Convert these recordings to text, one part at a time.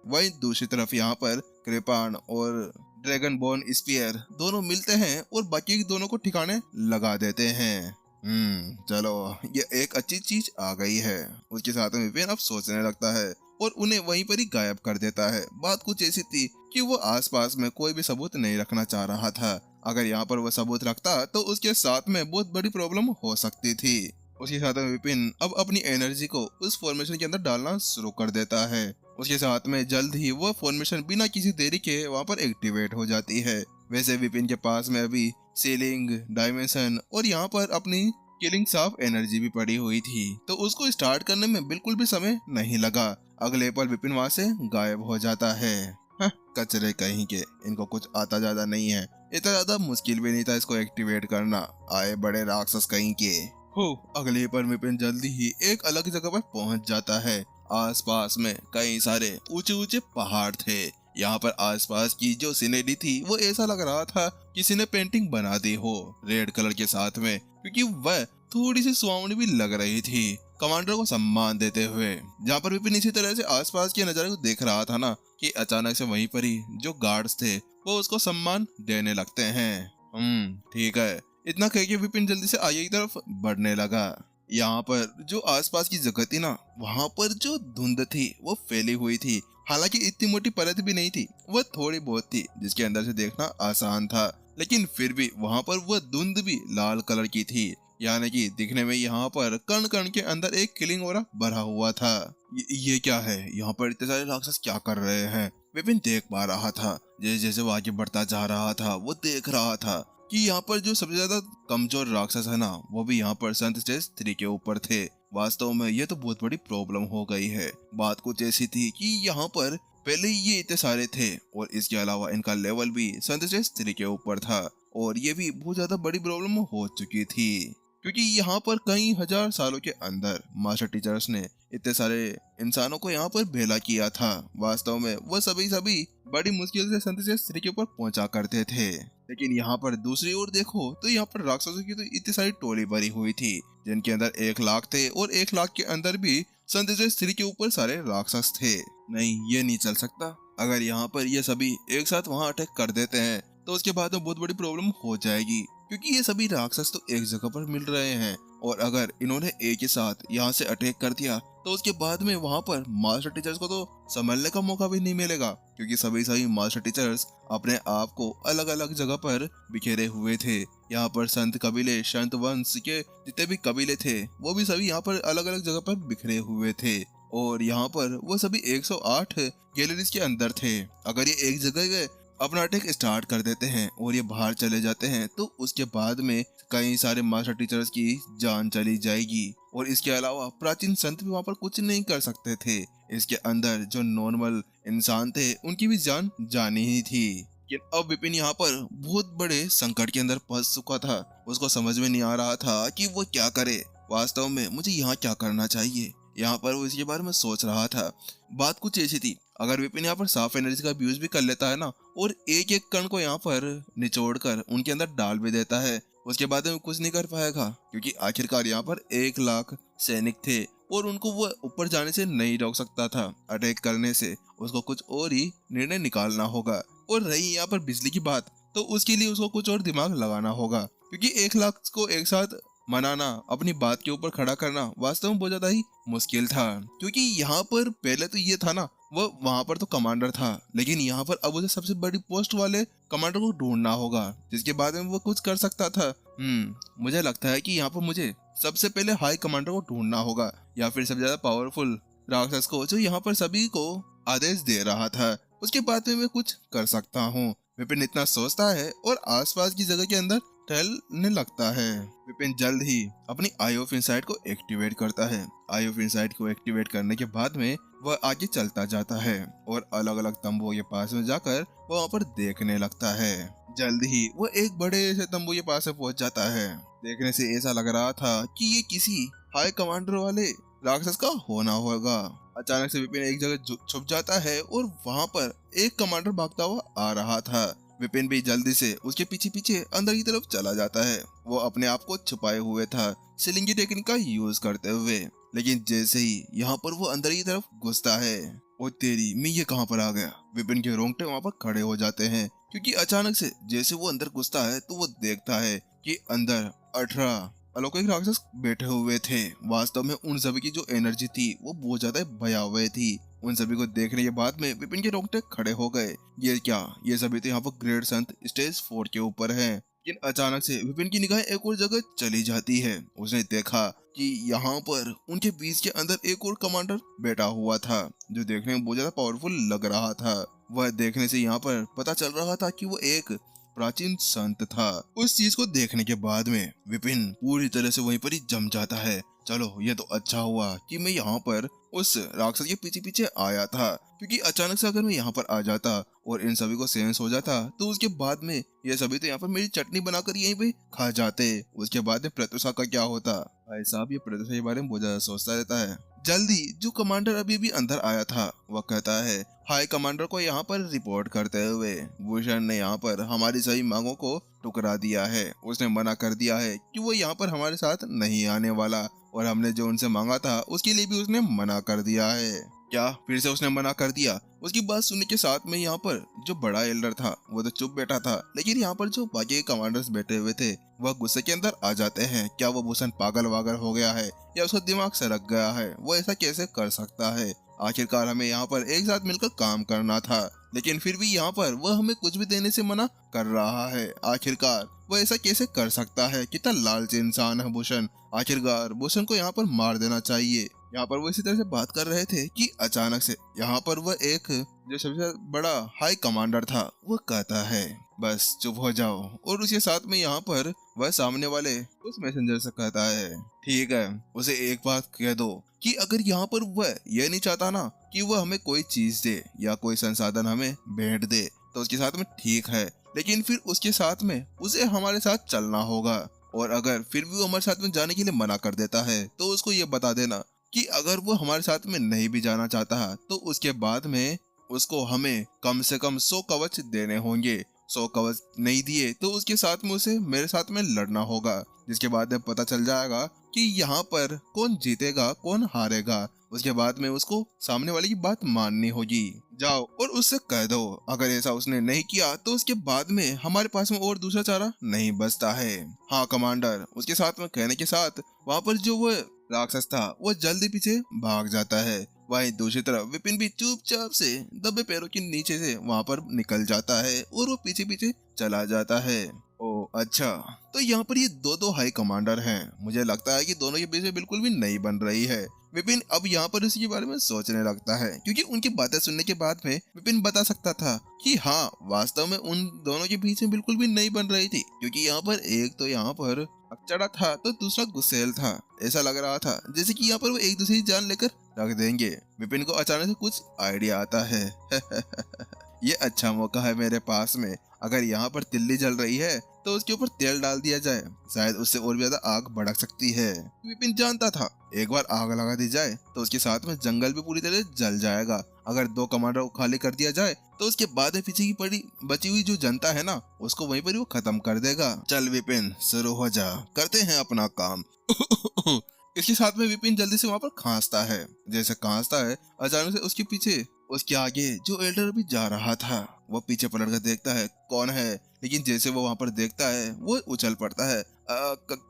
वहीं दूसरी तरफ यहाँ पर कृपाण और ड्रैगन बोन स्पीयर दोनों मिलते हैं और बाकी दोनों को ठिकाने लगा देते हैं। चलो, ये एक अच्छी चीज आ गई है। उसके साथ में विपिन अब सोचने लगता है और उन्हें वहीं पर ही गायब कर देता है। बात कुछ ऐसी थी कि वो आसपास में कोई भी सबूत नहीं रखना चाह रहा था। अगर यहाँ पर वो सबूत रखता तो उसके साथ में बहुत बड़ी प्रॉब्लम हो सकती थी। उसके साथ में विपिन अब अपनी एनर्जी को उस फॉर्मेशन के अंदर डालना शुरू कर देता है। उसके साथ में जल्द ही वो फॉर्मेशन बिना किसी देरी के वहाँ पर एक्टिवेट हो जाती है। वैसे विपिन के पास में अभी सीलिंग, डायमेंशन और यहाँ पर अपनी किलिंग ऑफ एनर्जी भी पड़ी हुई थी, तो उसको स्टार्ट करने में बिल्कुल भी समय नहीं लगा। अगले पल विपिन वहाँ से गायब हो जाता है। कचरे कहीं के, इनको कुछ आता ज्यादा नहीं है। इतना ज्यादा मुश्किल भी नहीं था इसको एक्टिवेट करना, आए बड़े राक्षस कहीं के। अगले पल विपिन जल्दी ही एक अलग जगह पर पहुंच जाता है। आसपास में कई सारे ऊंचे ऊंचे पहाड़ थे। यहाँ पर आसपास की जो सीनरी थी वो ऐसा लग रहा था किसी ने पेंटिंग बना दी हो रेड कलर के साथ में, क्योंकि वह थोड़ी सी सुहावनी भी लग रही थी कमांडर को सम्मान देते हुए। जहाँ पर विपिन इसी तरह से आसपास के नजारे को देख रहा था ना, कि अचानक से वहीं पर ही जो गार्ड्स थे वो उसको सम्मान देने लगते हैं। ठीक है, इतना कह के विपिन जल्दी से आगे की तरफ बढ़ने लगा। यहाँ पर जो आसपास की जगह थी ना, वहाँ पर जो धुंध थी वो फैली हुई थी। हालांकि इतनी मोटी परत भी नहीं थी, वह थोड़ी बहुत थी जिसके अंदर से देखना आसान था, लेकिन फिर भी वहाँ पर वह धुंध भी लाल कलर की थी। यानी कि दिखने में यहाँ पर कण कण के अंदर एक किलिंग ओरा भरा हुआ था। ये क्या है? यहाँ पर इतने सारे राक्षस क्या कर रहे हैं? विपिन देख पा रहा था। जैसे जैसे वो आगे बढ़ता जा रहा था वो देख रहा था कि यहाँ पर जो सबसे ज्यादा कमजोर राक्षस है ना, वो भी यहाँ पर संत स्टेज 3 के ऊपर थे। वास्तव में ये तो बहुत बड़ी प्रॉब्लम हो गई है। बात कुछ ऐसी थी कि यहाँ पर पहले ये इतने सारे थे और इसके अलावा इनका लेवल भी संत स्टेज 3 के ऊपर था, और ये भी बहुत ज्यादा बड़ी प्रॉब्लम हो चुकी थी, क्योंकि यहाँ पर कई हजार सालों के अंदर मास्टर टीचर्स ने इतने सारे इंसानों को यहाँ पर भेला किया था। वास्तव में वो सभी बड़ी मुश्किल से संत स्टेज 3 के ऊपर पहुंचा करते थे। लेकिन यहाँ पर दूसरी ओर देखो तो यहाँ पर राक्षसों की तो इतनी सारी टोली भरी हुई थी, जिनके अंदर 1 लाख थे, और 1 लाख के अंदर भी संत स्टेज 3 के ऊपर सारे राक्षस थे। नहीं, ये नहीं चल सकता। अगर यहाँ पर ये सभी एक साथ वहाँ अटैक कर देते हैं तो उसके बाद में बहुत बड़ी प्रॉब्लम हो जाएगी, क्योंकि ये सभी राक्षस तो एक जगह पर मिल रहे हैं, और अगर इन्होंने एक ही साथ यहाँ से अटैक कर दिया तो उसके बाद में वहाँ पर मास्टर टीचर्स को तो संभलने का मौका भी नहीं मिलेगा, क्योंकि सभी मास्टर टीचर्स अपने आप को अलग अलग जगह पर बिखेरे हुए थे। यहाँ पर संत कबीले, संत वंश के जितने भी कबीले थे वो भी सभी यहाँ पर अलग अलग जगह पर बिखरे हुए थे, और यहाँ पर वो सभी 108 गैलरीज के अंदर थे। अगर ये एक जगह अपना अटैक स्टार्ट कर देते हैं और ये बाहर चले जाते हैं तो उसके बाद में कई सारे मास्टर टीचर्स की जान चली जाएगी, और इसके अलावा प्राचीन संत भी वहाँ पर कुछ नहीं कर सकते थे। इसके अंदर जो नॉर्मल इंसान थे उनकी भी जान जानी ही थी। लेकिन अब विपिन यहाँ पर बहुत बड़े संकट के अंदर फंस चुका था। उसको समझ में नहीं आ रहा था कि वो क्या करे। वास्तव में मुझे यहाँ क्या करना चाहिए, यहाँ पर वो इसके बारे में सोच रहा था। बात कुछ ऐसी थी, अगर विपिन यहाँ पर साफ एनर्जी का यूज भी कर लेता है ना, और एक एक कण को यहाँ पर निचोड़ कर उनके अंदर डाल भी देता है, उसके बाद में कुछ नहीं कर पाएगा, क्योंकि आखिरकार यहाँ पर 1 लाख सैनिक थे और उनको वो ऊपर जाने से नहीं रोक सकता था। अटैक करने से उसको कुछ और ही निर्णय निकालना होगा। और रही यहाँ पर बिजली की बात, तो उसके लिए उसको कुछ और दिमाग लगाना होगा, क्योंकि 1 लाख को एक साथ मनाना, अपनी बात के ऊपर खड़ा करना वास्तव में बहुत ज्यादा ही मुश्किल था। क्योंकि यहाँ पर पहले तो ये था ना, वो वहां पर तो कमांडर था, लेकिन यहाँ पर अब उसे सबसे बड़ी पोस्ट वाले कमांडर को ढूंढना होगा जिसके बाद में वो कुछ कर सकता था। मुझे लगता है कि यहाँ पर मुझे सबसे पहले हाई कमांडर को ढूंढना होगा, या फिर सबसे ज्यादा पावरफुल राक्षस को जो यहाँ पर सभी को आदेश दे रहा था, उसके बाद में मैं कुछ कर सकता हूँ। विपिन इतना सोचता है और आसपास की जगह के अंदर टहलने लगता है। विपिन जल्द ही अपनी आई ऑफ इनसाइट को एक्टिवेट करता है। आई ऑफ इनसाइट को एक्टिवेट करने के बाद में वह आगे चलता जाता है और अलग अलग तंबुओं के पास में जाकर वह वहाँ पर देखने लगता है। जल्द ही वो एक बड़े से तंबू के पास में पहुंच जाता है। देखने से ऐसा लग रहा था कि ये किसी हाई कमांडर वाले राक्षस का होना होगा। अचानक से विपिन एक जगह छुप जाता है और वहाँ पर एक कमांडर भागता हुआ आ रहा था। विपिन भी जल्दी से उसके पीछे पीछे अंदर की तरफ चला जाता है। वो अपने आप को छुपाए हुए था सिलिंगी टेक्निक का यूज करते हुए, लेकिन जैसे ही यहाँ पर वो अंदर की तरफ घुसता है, ओ तेरी, मैं ये कहाँ पर आ गया। विपिन के रोंगटे वहाँ पर खड़े हो जाते हैं क्योंकि अचानक से जैसे वो अंदर घुसता है तो वो देखता है कि अंदर 18 अलौकिक राक्षस बैठे हुए थे। वास्तव में उन सभी की जो एनर्जी थी वो बहुत ज्यादा भयावह थी। उन सभी को देखने के बाद में विपिन के रोंगटे खड़े हो गए। ये क्या, ये सभी तो यहाँ पर ग्रेट संत स्टेज 4 के ऊपर है। लेकिन अचानक से विपिन की निगाह एक और जगह चली जाती है। उसने देखा कि यहाँ पर उनके बीच के अंदर एक और कमांडर बैठा हुआ था जो देखने में बहुत ज्यादा पावरफुल लग रहा था। वह देखने से यहाँ पर पता चल रहा था कि वो एक प्राचीन संत था। उस चीज को देखने के बाद में विपिन पूरी तरह से वहीं पर ही जम जाता है। चलो, ये तो अच्छा हुआ कि मैं यहाँ पर उस राक्षस के पीछे पीछे आया था, क्योंकि अचानक से अगर मैं यहाँ पर आ जाता और इन सभी को सेंस हो जाता तो उसके बाद में ये सभी तो यहाँ पर मेरी चटनी बनाकर यहीं पे खा जाते। उसके बाद में प्रत्युषा का क्या होता। भाई साहब, ये प्रत्युषा के बारे में बहुत ज्यादा सोचता रहता है। जल्दी जो कमांडर अभी भी अंदर आया था वह कहता है, हाई कमांडर को यहाँ पर रिपोर्ट करते हुए भूषण ने यहाँ पर हमारी सभी मांगों को टुकरा दिया है। उसने मना कर दिया है कि वो यहाँ पर हमारे साथ नहीं आने वाला, और हमने जो उनसे मांगा था उसके लिए भी उसने मना कर दिया है। क्या फिर से उसने मना कर दिया? उसकी बात सुनने के साथ में यहाँ पर जो बड़ा एल्डर था वो तो चुप बैठा था, लेकिन यहाँ पर जो बाकी कमांडर्स बैठे हुए थे वह गुस्से के अंदर आ जाते हैं। क्या वो भूषण पागल वागल हो गया है या उसका दिमाग सरक गया है? वो ऐसा कैसे कर सकता है? आखिरकार हमें यहाँ पर एक साथ मिलकर काम करना था, लेकिन फिर भी यहाँ पर वह हमें कुछ भी देने से मना कर रहा है। आखिरकार वह ऐसा कैसे कर सकता है? कितना लालची इंसान है भूषण। आखिरकार भूषण को यहाँ पर मार देना चाहिए। यहाँ पर वो इसी तरह से बात कर रहे थे कि अचानक से यहाँ पर वह एक जो सबसे बड़ा हाई कमांडर था वो कहता है, बस चुप हो जाओ। और उसके साथ में यहाँ पर वह सामने वाले उस मैसेंजर से कहता है, ठीक है, उसे एक बात कह दो कि अगर यहाँ पर वह ये नहीं चाहता ना कि वह हमें कोई चीज दे या कोई संसाधन हमें भेंट दे तो उसके साथ में ठीक है, लेकिन फिर उसके साथ में उसे हमारे साथ चलना होगा। और अगर फिर भी वो हमारे साथ में जाने के लिए मना कर देता है तो उसको ये बता देना कि अगर वो हमारे साथ में नहीं भी जाना चाहता तो उसके बाद में उसको हमें कम से कम 100 कवच देने होंगे। 100 कवच नहीं दिए तो उसके साथ में उसे मेरे साथ में लड़ना होगा, जिसके बाद में पता चल जाएगा कि यहाँ पर कौन जीतेगा कौन हारेगा। उसके बाद में उसको सामने वाले की बात माननी होगी। जाओ और उससे कह दो, अगर ऐसा उसने नहीं किया तो उसके बाद में हमारे पास में और दूसरा चारा नहीं बचता है। हाँ कमांडर, उसके साथ में कहने के साथ वहाँ पर जो वो राक्षस था वो जल्दी पीछे भाग जाता है। वहीं दूसरी तरफ विपिन भी चुपचाप से दबे पैरों के नीचे से वहाँ पर निकल जाता है और वो पीछे पीछे चला जाता है। ओ अच्छा, तो यहाँ पर ये दो हाई कमांडर हैं। मुझे लगता है कि दोनों के बीच में बिल्कुल भी नहीं बन रही है। विपिन अब यहाँ पर इसके बारे में सोचने लगता है, क्योंकि उनकी बातें सुनने के बाद में विपिन बता सकता था कि हाँ वास्तव में उन दोनों के बीच में बिल्कुल भी नहीं बन रही थी, क्योंकि यहाँ पर एक तो यहाँ पर अकचड़ा था तो दूसरा गुस्सेल था। ऐसा लग रहा था जैसे कि यहाँ पर वो एक दूसरे की जान लेकर रख देंगे। विपिन को अचानक से कुछ आइडिया आता है। ये अच्छा मौका है मेरे पास में, अगर यहाँ पर तिल्ली जल रही है तो उसके ऊपर तेल डाल दिया जाए, शायद उससे और भी ज्यादा आग भड़क सकती है। विपिन जानता था एक बार आग लगा दी जाए तो उसके साथ में जंगल भी पूरी तरह जल जाएगा। अगर 2 कमांडर को खाली कर दिया जाए तो उसके बाद पीछे की पड़ी बची हुई जो जनता है ना उसको वहीं पर ही वो खत्म कर देगा। चल विपिन, शुरू हो जा, करते हैं अपना काम। इसके साथ में विपिन जल्दी से वहाँ पर खांसता है। जैसे खांसता है अचानक से उसके पीछे उसके आगे जो एल्डर भी जा रहा था वो पीछे पलट कर देखता है कौन है, लेकिन जैसे वो वहाँ पर देखता है वो उछल पड़ता है।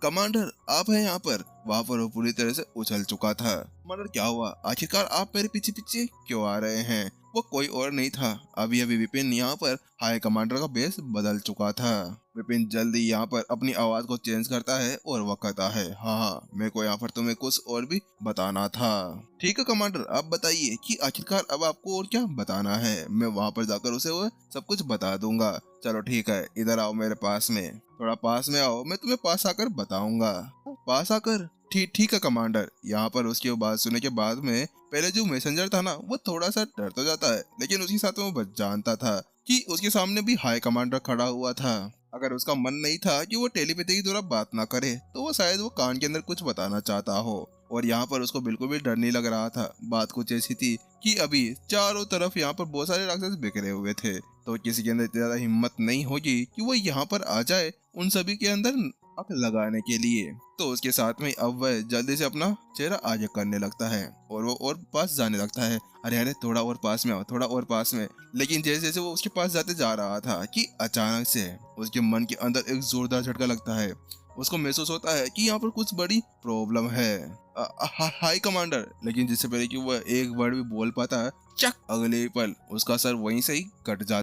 कमांडर आप हैं यहाँ पर? वहाँ पर वो पूरी तरह से उछल चुका था। कमांडर क्या हुआ, आखिरकार आप मेरे पीछे पीछे क्यों आ रहे हैं? वो कोई और नहीं था, अभी अभी विपिन यहाँ पर हाई कमांडर का बेस बदल चुका था। विपिन जल्दी यहाँ पर अपनी आवाज को चेंज करता है और वो कहता है, हाँ मेरे को यहाँ पर तुम्हें कुछ और भी बताना था। ठीक है कमांडर, आप बताइए कि आखिरकार अब आपको और क्या बताना है। मैं वहाँ पर जाकर उसे वो सब कुछ बता दूंगा। चलो ठीक है, इधर आओ मेरे पास में, थोड़ा पास में आओ, मैं तुम्हें पास आकर बताऊंगा। पास आकर? ठीक है कमांडर। यहाँ पर उसकी बात सुनने के बाद में पहले जो मैसेंजर था ना वो थोड़ा सा डर तो जाता है, लेकिन उसके साथ में वो जानता था कि उसके सामने भी हाई कमांडर खड़ा हुआ था। अगर उसका मन नहीं था कि वो टेलीपैथी की द्वारा बात ना करे तो वो शायद वो कान के अंदर कुछ बताना चाहता हो। और यहाँ पर उसको बिल्कुल भी डर नहीं लग रहा था। बात कुछ ऐसी थी कि अभी चारों तरफ यहाँ पर बहुत सारे राक्षस बिखरे हुए थे, तो किसी के अंदर इतनी ज्यादा हिम्मत नहीं होगी कि वो यहाँ पर आ जाए उन सभी के अंदर आग लगाने के लिए। तो उसके साथ में अब वह जल्दी से अपना चेहरा आगे करने लगता है और वो और पास जाने लगता है। अरे अरे थोड़ा और पास में आओ, थोड़ा और पास में। लेकिन जैसे जैसे वो उसके पास जाते जा रहा था कि अचानक से उसके मन के अंदर एक जोरदार झटका लगता है। उसको महसूस होता है कि यहाँ पर कुछ बड़ी प्रॉब्लम है। हाय कमांडर। लेकिन जिससे पहले कि वह एक वर्ड भी बोल पाता है, चक, अगले ही पल उसका सर वहीं से ही कट जाता